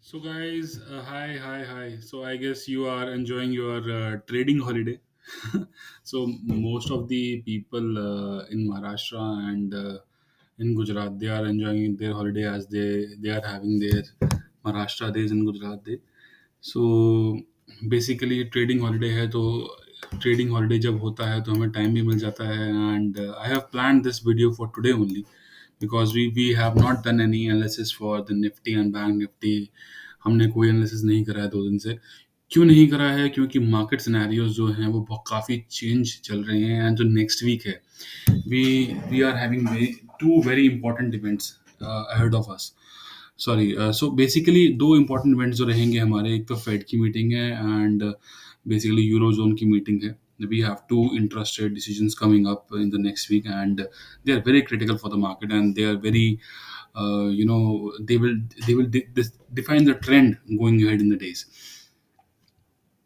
So, guys, hi. So, I guess you are enjoying your trading holiday. So, most of the people in Maharashtra and in Gujarat, they are enjoying their holiday as they are having their Maharashtra days and Gujarat day. So basically trading holiday है तो trading holiday जब होता है तो हमें time भी मिल जाता है and I have plan this video for today only because we have not done any analysis for the Nifty and Bank Nifty. हमने कोई एनालिसिस नहीं करा है 2 दिन से। क्यों नहीं करा है? क्योंकि मार्केट सिनेरियोज जो हैं वो बहुत काफ़ी चेंज चल रहे हैं एंड जो नेक्स्ट वीक है we we are having two very important events ahead of us. Sorry, so basically 2 important events जो रहेंगे हमारे, एक तो फेड की मीटिंग है एंड बेसिकली यूरो ज़ोन की मीटिंग है। We have 2 interest rate decisions coming up in the next week, and they are very critical for the market, and they are very, they will define the trend going ahead in the days.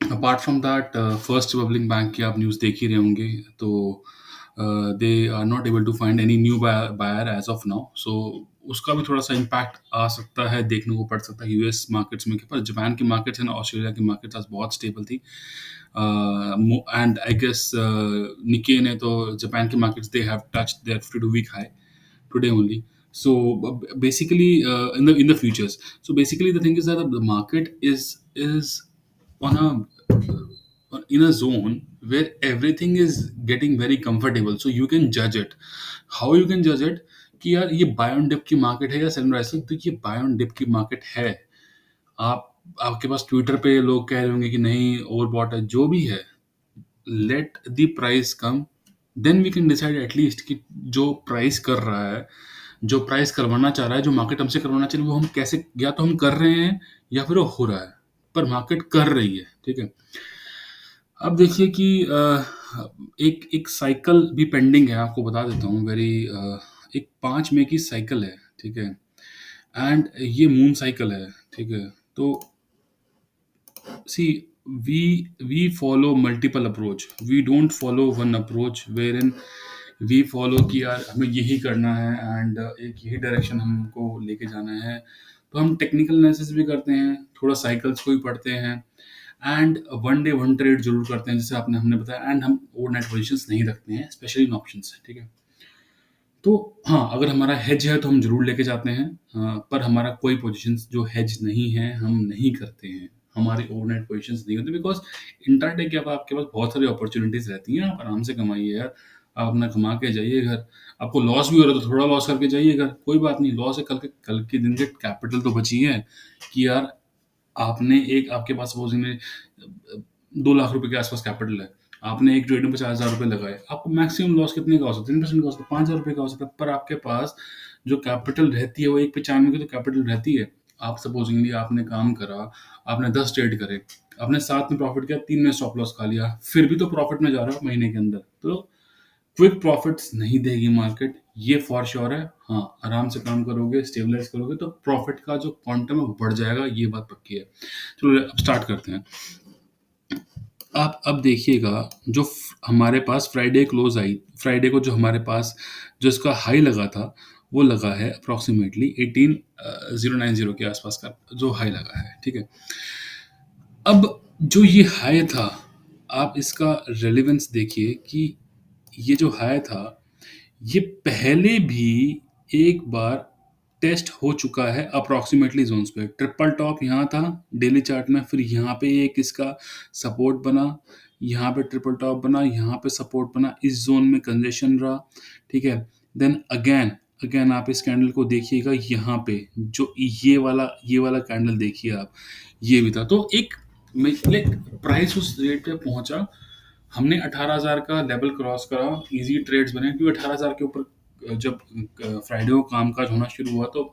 Apart from that, first republic bank की आप news देख ही रहे होंगे, तो they are not able to find any new buyer as of now. So उसका भी थोड़ा सा इम्पैक्ट आ सकता है, देखने को पड़ सकता है यूएस मार्केट्स में। पर जापान की मार्केट्स एंड ऑस्ट्रेलिया की मार्केट्स आज बहुत स्टेबल थी एंड आई गेस निके ने तो जापान की markets they have touch there 52 week high today only. So basically, in the futures. So basically, the thing is that the market is on a in a zone where everything is getting very comfortable. So you can judge it. How you can judge it? कि यार ये bye on dip की market है या cell rise? तो ये bye on dip की market है। आप आपके पास ट्विटर पे लोग कह रहे होंगे कि नहीं ओवरबॉट है, जो भी है, let the price come, then we can decide at least कि जो प्राइस कर रहा है, जो प्राइस करवाना चाह रहा है, जो मार्केट हमसे करवाना चाहिए, वो हम कैसे, या तो हम कर रहे हैं या फिर वो हो रहा है, पर मार्केट कर रही है। ठीक है। अब देखिए कि एक एक साइकिल भी पेंडिंग है, आपको बता देता हूँ। एक 5 मई की साइकिल है, ठीक है, एंड ये मून साइकिल है, ठीक है। तो सी, we follow multiple approach, we don't follow one approach wherein we follow कि यार हमें यही करना है एंड एक यही डायरेक्शन हमको लेके जाना है। तो हम टेक्निकल एनालिसिस भी करते हैं, थोड़ा साइकिल्स को भी पढ़ते हैं and one day one trade जरूर करते हैं, जैसे आपने हमने बताया। एंड हम ओवरनाइट पोजीशंस नहीं रखते हैं, स्पेशली इन ऑप्शंस, ठीक है। तो हाँ, अगर हमारा हेज है तो हम ज़रूर लेके जाते हैं, पर हमारा कोई पोजीशंस जो हेज नहीं है, हम नहीं करते हैं। हमारे ओवरनाइट पोजीशंस नहीं होते बिकॉज़ इंट्राडे के अब आपके पास बहुत सारी अपॉर्च्युनिटीज़ रहती हैं, आप आराम से कमाइए यार। आप अपना कमा के जाइए घर। आपको लॉस भी हो रहा है तो थोड़ा लॉस करके जाइए घर, कोई बात नहीं। लॉस है, कल के दिन के कैपिटल तो बची है कि यार आपने एक, आपके पास सपोज़िंग 2 लाख रुपए के आस-पास कैपिटल है। आपने एक ट्रेड में 50,000 रुपए लगाए। आपको मैक्सिमम लॉस कितने का हो सकता है? 3% का हो सकता है, 5,000 रुपए का हो सकता है। पर आपके पास जो कैपिटल रहती है वो 1.95 की तो कैपिटल रहती है। आप सपोज़िंगली आपने काम करा, आपने 10 ट्रेड करे, आपने 7 में प्रॉफ़िट किया, 3 में स्टॉप लॉस खा लिया, फिर भी तो प्रॉफ़िट में जा रहे हो महीने के अंदर। तो क्विक प्रॉफ़िट्स नहीं देगी मार्केट, ये फॉर श्योर है। हाँ, आराम से काम करोगे, स्टेबलाइज़ करोगे तो प्रॉफ़िट का जो क्वांटम है वो बढ़ जाएगा, ये बात पक्की है। चलो अब स्टार्ट करते हैं। आप अब देखिएगा, जो हमारे पास फ्राइडे क्लोज आई, फ्राइडे को जो हमारे पास जो इसका हाई लगा था, वो लगा है अप्रॉक्सीमेटली 18,090 के आसपास का जो हाई लगा है, ठीक है। अब जो ये हाई था, आप इसका रेलेवेंस देखिए कि ये जो हाई था, ये पहले भी एक बार टेस्ट हो चुका है अप्रॉक्सीमेटली जोन्स पे। ट्रिपल टॉप यहाँ था डेली चार्ट में, फिर यहाँ पे एक इसका सपोर्ट बना, यहाँ पे ट्रिपल टॉप बना, यहाँ पे सपोर्ट बना, इस जोन में कंजेशन रहा, ठीक है। देन अगेन अगेन आप इस कैंडल को देखिएगा, यहाँ पे जो ये वाला कैंडल देखिए आप, ये भी था। तो एक लाइक प्राइस उस रेट पे पहुंचा, हमने 18,000 का लेवल क्रॉस करा, इजी ट्रेड्स बने, क्योंकि 18,000 के ऊपर जब फ्राइडे को काम काज होना शुरू हुआ तो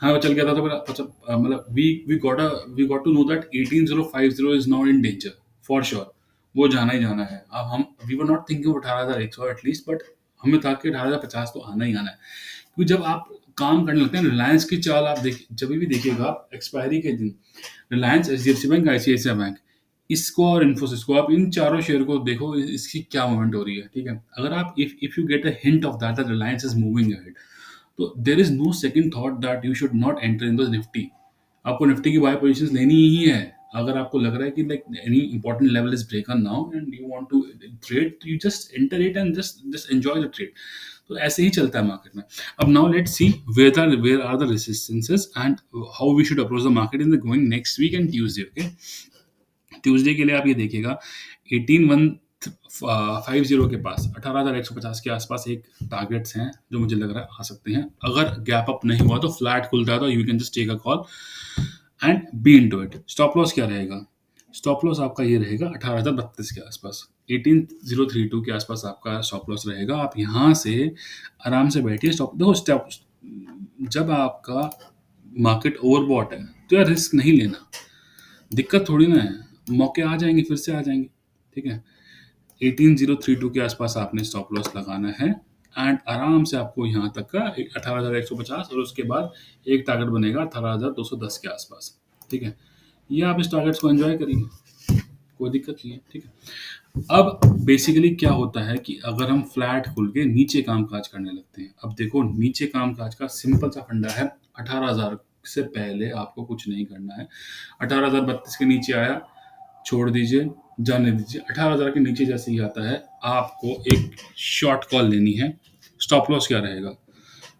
हाँ वो चल गया था। तो मतलब we got to know that 18,050 is not in danger for sure, वो जाना ही जाना है। अब हम we were not thinking 18,100 at least, but हमें था कि 18,050 तो आना ही आना है। क्योंकि जब आप काम करने लगते हैं, रिलायंस की चाल आप देख, जब भी देखिएगा एक्सपायरी के दिन, Reliance, HDFC bank, ICICI bank, इसको और इन्फोसिस को, आप इन चारों शेयर को देखो, इसकी क्या मूवमेंट हो रही है, ठीक है। अगर आप if you get a hint of that Reliance is moving ahead, तो there is no second thought that you should not enter in the Nifty. आपको निफ्टी की बाय पोजीशंस लेनी ही है। अगर आपको लग रहा है कि like any important level is broken now and you want to trade, you just enter it and just enjoy the trade. तो ऐसे ही चलता है मार्केट में। अब now let's see where are the resistances and how we should approach the market in the going next week and Tuesday. Okay, Tuesday के लिए आप ये देखिएगा 18150 के पास 18150 के आसपास एक टारगेट्स हैं जो मुझे लग रहा है आ सकते हैं। अगर गैप अप नहीं हुआ तो फ्लैट खुलता है तो you can just take a call and be into it. Stop loss क्या रहेगा? स्टॉप लॉस आपका ये रहेगा 18032 के आसपास, 18032 के आसपास आपका स्टॉप लॉस रहेगा। आप यहाँ से आराम से बैठिए। स्टॉप देखो, स्टॉप जब आपका मार्केट ओवरबॉट है तो यार रिस्क नहीं लेना, दिक्कत थोड़ी ना है, मौके आ जाएंगे, फिर से आ जाएंगे। ठीक है, 18032 के आसपास आपने स्टॉप लॉस लगाना है एंड आराम से आपको यहाँ तक का 18150 और उसके बाद एक टारगेट बनेगा 18210 के आसपास। ठीक है, ये आप इस टारगेट्स को एंजॉय करिए, कोई दिक्कत नहीं है। ठीक है, अब बेसिकली क्या होता है कि अगर हम फ्लैट खुल के नीचे कामकाज करने लगते हैं, अब देखो नीचे कामकाज का सिंपल सा फंडा है, 18000 से पहले आपको कुछ नहीं करना है। 18032 के नीचे आया, छोड़ दीजिए, जाने दीजिए। 18000 के नीचे जैसे ही आता है आपको एक शॉर्ट कॉल लेनी है। स्टॉप लॉस क्या रहेगा?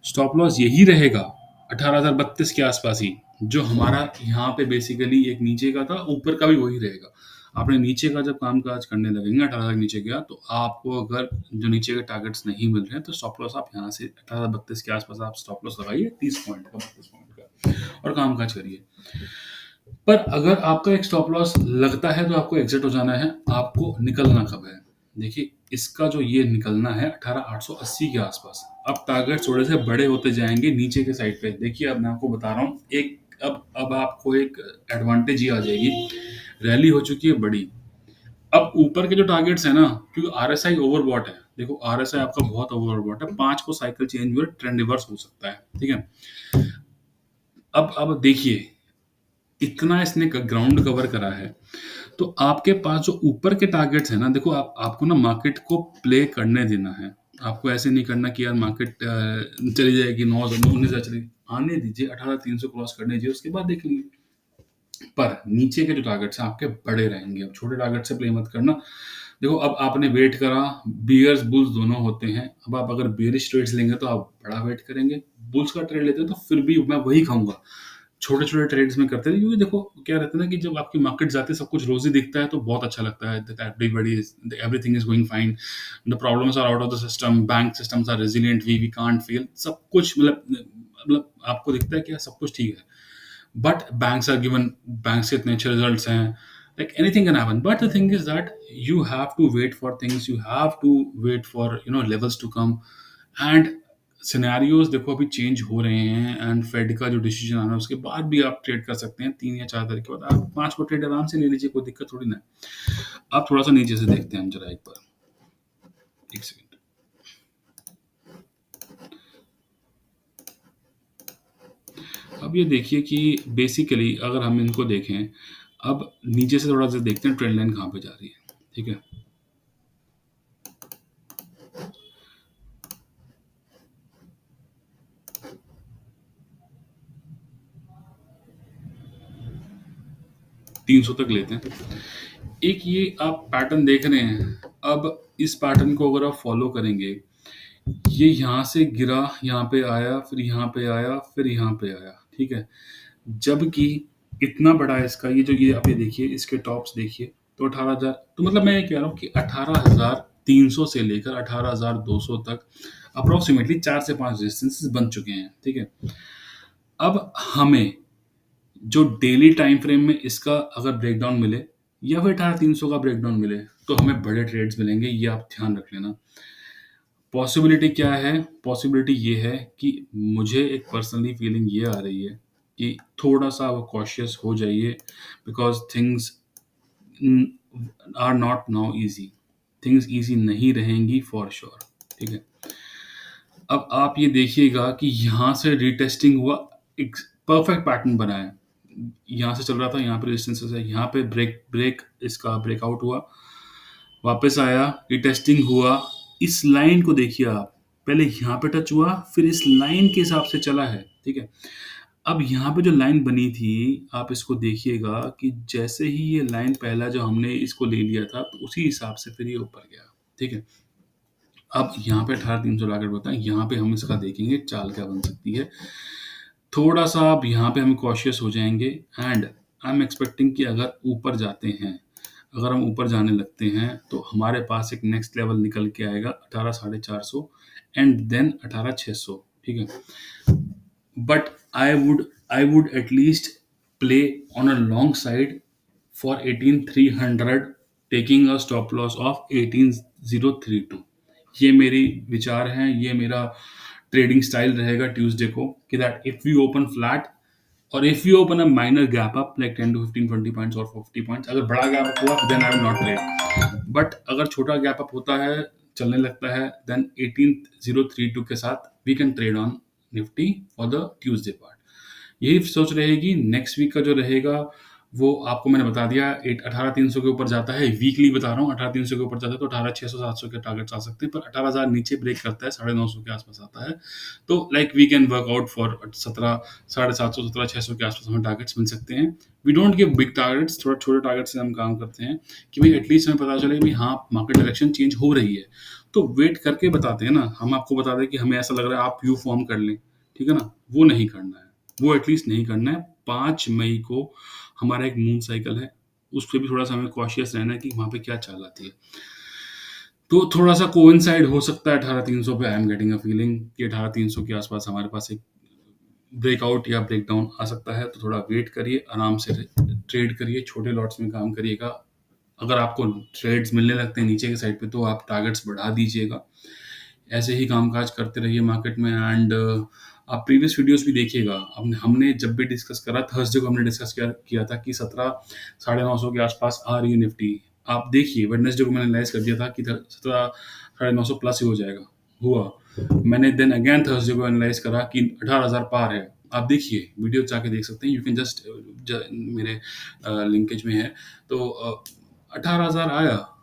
स्टॉप लॉस यही रहेगा 18032 के आसपास ही, जो हमारा यहाँ पे बेसिकली एक नीचे का था, ऊपर का भी वही रहेगा। आपने नीचे का जब काम काज करने लगेंगे 18000 के नीचे गया तो आपको अगर जो नीचे के टारगेट्स नहीं मिल रहे हैं तो स्टॉप लॉस आप यहाँ से 18032 के आसपास आप स्टॉप लॉस लगाइए, 30 पॉइंट का, 32 पॉइंट का, और काम काज करिए। पर अगर आपका एक स्टॉप लॉस लगता है तो आपको एग्जिट हो जाना है। आपको निकलना कब है? देखिए, इसका जो ये निकलना है 18880 के आसपास। अब टारगेट थोड़े से बड़े होते जाएंगे नीचे के साइड पे। देखिए, अब मैं आपको बता रहा हूँ एक, अब आपको एक एडवांटेज ही आ जाएगी। रैली हो चुकी है बड़ी, अब ऊपर के जो टारगेट्स है ना, क्योंकि आरएसआई ओवरबॉट है। देखो, आरएसआई आपका बहुत ओवरबॉट है, 5 को साइकिल चेंज हुए ट्रेंड रिवर्स हो सकता है। ठीक है, अब देखिए, इतना इसने ग्राउंड कवर करा है तो आपके पास जो ऊपर के टारगेट्स है ना, देखो आपको ना मार्केट को प्ले करने देना है। आपको ऐसे नहीं करना कि यार मार्केट चली जाएगी 9 19 चली, आने दीजिए, 18300 क्रॉस करने दीजिए, उसके बाद देख लीजिए। पर नीचे के जो टारगेट्स हैं आपके बड़े रहेंगे। अब छोटे टारगेट से प्ले मत करना। देखो, अब आपने वेट करा, बियर्स बुल्स दोनों होते हैं। अब आप अगर बेरिश ट्रेड्स लेंगे तो आप बड़ा वेट करेंगे, बुल्स का ट्रेड लेते हैं तो फिर भी मैं वही खाऊंगा, छोटे छोटे ट्रेड्स में करते हैं। क्योंकि देखो क्या रहता है ना कि जब आपकी मार्केट जाती है सब कुछ रोजी दिखता है तो बहुत अच्छा लगता है, everybody everything is going fine, the problems are out of the system, bank systems are resilient, we can't fail, सब कुछ मतलब आपको दिखता है कि सब कुछ ठीक है। But banks are given, banks के इतने अच्छे results हैं, like anything can happen. But the thing is that you have to wait for things, you have to wait for levels to come, and scenarios देखो अभी change हो रहे हैं and fade का जो डिसीजन आना है उसके बाद भी आप ट्रेड कर सकते हैं। 3 या 4 तारीख के बाद आप 5 को ट्रेड आराम से ले लीजिए, कोई दिक्कत थोड़ी ना है। आप थोड़ा सा नीचे से देखते हैं हम जरा एक बार, एक सेकंड। अब ये देखिए कि बेसिकली अगर हम इनको देखें, अब नीचे से थोड़ा सा देखते हैं ट्रेंड लाइन कहाँ पे जा रही है। ठीक है, 300 तक लेते हैं। एक ये आप पैटर्न देख रहे हैं, अब इस पैटर्न को अगर आप फॉलो करेंगे, ये यहाँ से गिरा, यहाँ पे आया, फिर यहाँ पे आया, फिर यहाँ पे आया। ठीक है, जबकि इतना बड़ा है इसका, ये आप ये देखिए, इसके टॉप्स देखिए, तो 18,000, तो मतलब मैं ये कह रहा हूँ कि 18,300 से लेकर 18,200 तक अप्रोक्सीमेटली 4 से 5 रेजिस्टेंसेस बन चुके हैं। ठीक है, अब हमें जो डेली टाइम फ्रेम में इसका अगर ब्रेकडाउन मिले या फिर 18,300 का ब्रेकडाउन मिले तो हमें बड़े ट्रेड्स मिलेंगे, ये आप ध्यान रख लेना। पॉसिबिलिटी क्या है? पॉसिबिलिटी ये है कि मुझे एक पर्सनली फीलिंग ये आ रही है कि थोड़ा सा आप कॉशियस हो जाइए, because things are not now easy, things easy नहीं रहेंगी फॉर श्योर। ठीक है, अब आप ये देखिएगा कि यहाँ से रीटेस्टिंग हुआ, एक परफेक्ट पैटर्न बना है। यहाँ से चल रहा था, यहाँ पे रेजिस्टेंसेस है, यहाँ पे ब्रेक इसका ब्रेकआउट हुआ, वापस आया, रीटेस्टिंग हुआ। इस लाइन को देखिए आप, पहले यहाँ पे टच हुआ, फिर इस लाइन के हिसाब से चला है। ठीक है, अब यहाँ पे जो लाइन बनी थी, आप इसको देखिएगा कि जैसे ही ये लाइन पहला जो हमने इसको ले लिया था, तो उसी हिसाब से फिर ये ऊपर गया, ठीक है? अब यहाँ पे 18,300 टारगेट होता है, यहाँ पे हम इसका देखेंगे चाल क्या बन सकती है। थोड़ा-सा अब यहाँ पे हम कॉशियस हो जाएँगे एंड आई एम एक्सपेक्टिंग कि अगर ऊपर जाते हैं, अगर हम ऊपर जाने लगते हैं, तो हमारे पास एक नेक्स्ट लेवल निकल के आएगा 18,450 एंड देन 18,600, ठीक है? But I would at least play on a long side for 18,300 taking a stop loss of 18,032. ये मेरी विचार हैं, ये मेरा ट्रेडिंग स्टाइल रहेगा ट्यूसडे को कि that if we open flat और if you open a minor gap up like 10 to 15 20 points और 50 पॉइंट्स, अगर बड़ा गैप अप हुआ then I will not trade, but अगर छोटा गैप अप होता है, चलने लगता है, देन 18032 के साथ we can trade on Nifty for the Tuesday part. यही सोच रहेगी। नेक्स्ट वीक का जो रहेगा वो आपको मैंने बता दिया, 18,300 के ऊपर जाता है, वीकली बता रहा हूँ, 18,300 के ऊपर जाता है तो 18,600 700 के टारगेट्स आ सकते हैं, पर 18,000 नीचे ब्रेक करता है, 950 के आसपास आता है, तो like we can work out for 17 750 17,600 के आसपास हमें टारगेट्स मिल सकते हैं। We don't give big targets, थोड़ा छोटे टारगेट से हम काम करते हैं कि भाई एटलीस्ट हमें पता चले कि हाँ मार्केट डायरेक्शन चेंज हो रही है, तो वेट करके बताते हैं ना, हम आपको बता दें कि हमें ऐसा लग रहा है आप यू फॉर्म कर लें, ठीक है ना, वो नहीं करना है, वो एटलीस्ट नहीं करना है। 5 मई को हमारा एक मून साइकिल है, उस पे भी थोड़ा-सा हमें कॉशियस रहना है कि वहाँ पे क्या चाल आती है। तो थोड़ा-सा कोइंसाइड हो सकता है 18,300 पे, I am getting a feeling कि 18,300 के आसपास हमारे पास एक ब्रेकआउट या ब्रेकडाउन आ सकता है, तो थोड़ा वेट करिए, आराम से ट्रेड करिए, छोटे लॉट्स में काम करिएगा। अगर आपको ट्रेड्स मिलने लगते हैं नीचे के साइड पे तो आप टारगेट्स बढ़ा दीजिएगा। ऐसे ही कामकाज करते रहिए मार्केट में एंड आप प्रीवियस वीडियोस भी देखिएगा। हमने हमने जब भी डिस्कस करा, थर्सडे को हमने डिस्कस किया किया था कि 17 साढ़े 900 के आसपास आ रही है निफ्टी। आप देखिए वेडनेसडे को मैंने एनालाइज कर दिया था कि 17 साढ़े 900 प्लस ही हो जाएगा, हुआ। मैंने देन अगेन थर्सडे को एनालाइज करा कि 18,000 पार है। आप देखिए, वीडियो जाके देख सकते हैं, यू कैन जस्ट मेरे लिंकेज में है, तो 18,000 आया।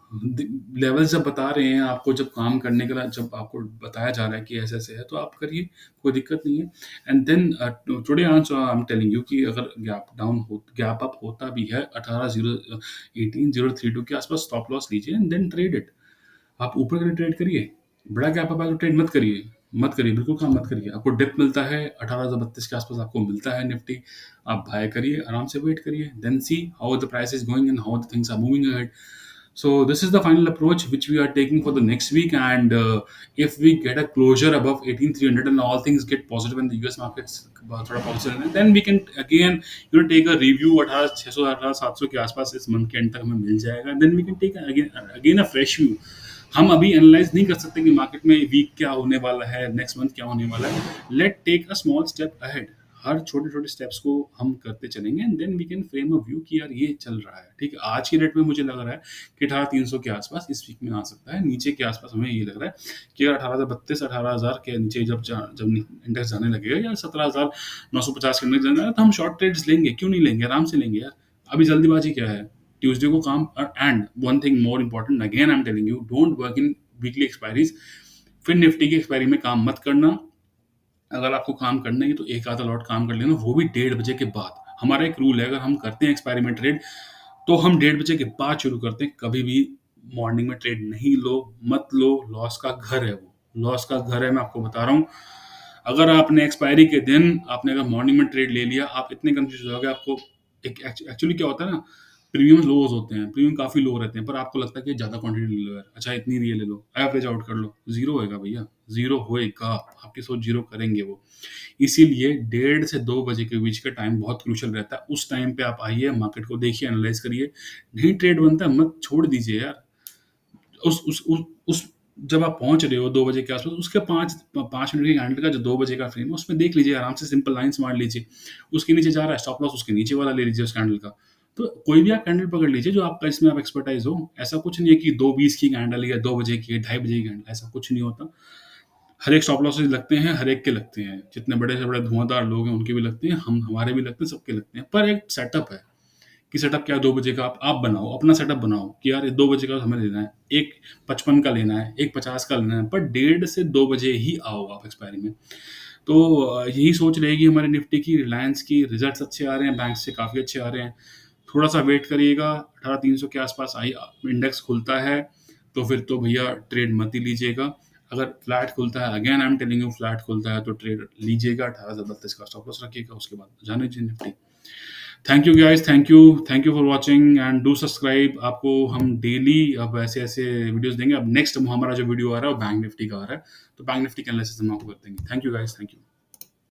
लेवल्स जब बता रहे हैं आपको, जब काम करने के लिए जब आपको बताया जा रहा है कि ऐसे ऐसे है, तो आप करिए, कोई दिक्कत नहीं है। And then today also I am telling you कि अगर गैप अप होता भी है 18,032 के आसपास, स्टॉप लॉस लीजिए एंड देन ट्रेड इट। आप ऊपर के लिए ट्रेड करिए, बड़ा गैप अप है तो ट्रेड मत करिए, बिल्कुल काम मत करिए। आपको डिप मिलता है 18,032 के आसपास, आपको मिलता है निफ्टी, आप बाय करिए, आराम से वेट करिए, then see how the price is going and how the things are moving ahead. So this is the final approach which we are taking for the next week, and if we get a closure above 18,300 and all things get positive in the US markets, थोड़ा positive है, then we can again take a review 18,600 18,700 के आसपास इस month के and तक हमें मिल जाएगा, then we can take again a fresh view। हम अभी एनालाइज नहीं कर सकते कि मार्केट में वीक क्या होने वाला है, नेक्स्ट मंथ क्या होने वाला है। Let take a small step ahead, हर छोटे छोटे स्टेप्स को हम करते चलेंगे and then we can frame a view कि यार ये चल रहा है, ठीक है। आज की डेट में मुझे लग रहा है कि 18,300 के आसपास इस वीक में आ सकता है, नीचे के आसपास हमें ये लग रहा है कि अगर 18,032 18,000 के नीचे जब इंडेक्स जाने लगेगा या 17,950 के इंडेक्स जाने लगेगा, तो हम शॉर्ट ट्रेड्स लेंगे, क्यों नहीं लेंगे, आराम से लेंगे यार। अभी जल्दीबाजी क्या है, ट्यूसडे को काम। And one thing more important, again I am telling you, don't work in weekly expiries. फिर निफ्टी की एक्सपायरी में काम मत करना। अगर आपको काम करना है तो एक आधा लॉट काम कर लेना, वो भी 1:30 के बाद। हमारा एक रूल है, अगर हम करते हैं एक्सपायरी में ट्रेड, तो हम 1:30 के बाद शुरू करते हैं, कभी भी मॉर्निंग में ट्रेड नहीं लो, मत लो, लॉस का घर है वो, लॉस का घर है, मैं आपको बता रहा हूँ। अगर आपने एक्सपायरी के दिन आपने अगर मॉर्निंग में ट्रेड ले लिया, आप इतने कंफ्यूज हो गए, आपको एक एक्चुअली क्या होता है ना, प्रीमियम लोज होते हैं, प्रीमियम काफ़ी लो रहते हैं, पर आपको लगता है कि ज़्यादा क्वांटिटी ले लो यार, अच्छा इतनी ये ले लो, एवरेज आउट कर लो, ज़ीरो होएगा भैया, ज़ीरो होएगा, आपकी सोच ज़ीरो करेंगे वो। इसीलिए 1:30 से 2 बजे के बीच का टाइम बहुत क्रूशियल रहता है। उस टाइम पे आप आइए, मार्केट को देखिए, एनालाइज़ करिए। नहीं ट्रेड बनता है, मत छोड़ दीजिए यार। उस जब आप पहुँच रहे हो 2 बजे के आस-पास, उसके 5 मिनट के कैंडल का जो 2 बजे का फ्रेम है, उसमें देख लीजिए, आराम से सिंपल लाइन्स मार लीजिए। उसके नीचे जा रहा है, स्टॉप लॉस उसके नीचे वाला ले लीजिए उस कैंडल का। तो कोई भी आप कैंडल पकड़ लीजिए जो आपका, इसमें आप एक्सपर्टाइज़ हो। ऐसा कुछ नहीं है कि 2:20 की कैंडल या 2 बजे की, 2:30 बजे की कैंडल, ऐसा कुछ नहीं होता। हर एक स्टॉप लॉसेस लगते हैं, हर एक के लगते हैं। जितने बड़े से बड़े धुआंधार लोग हैं, उनके भी लगते हैं, हमारे भी लगते हैं, सबके लगते हैं। पर एक सेटअप है कि सेटअप क्या है, 2 बजे का आप बनाओ, अपना सेटअप बनाओ कि यार 2 बजे का हमें लेना है, एक 55 का लेना है, एक 50 का लेना है, पर 1:30 से 2 बजे ही आओ आप एक्सपायरी में। तो यही सोच रहेगी हमारे निफ्टी की, रिलायंस की रिजल्ट्स अच्छे आ रहे हैं, बैंक से काफ़ी अच्छे आ रहे हैं। थोड़ा-सा वेट करिएगा, 18,300 के आस-पास आई इंडेक्स खुलता है, तो फिर तो भैया ट्रेड मत ही लीजिएगा। अगर फ्लैट खुलता है, again I am telling you flat खुलता है तो ट्रेड लीजिएगा, 18,032 का स्टॉप लॉस रखिएगा, उसके बाद जाने दीजिए Nifty. Thank you guys, thank you for watching and do subscribe. आपको हम डेली अब ऐसे-ऐसे वीडियोज़ देंगे। अब नेक्स्ट हमारा जो वीडियो आ रहा है वो बैंक निफ्टी का आ रहा है, तो बैंक निफ्टी के एनालिसिस हम आपको कर देंगे। Thank you guys, thank you.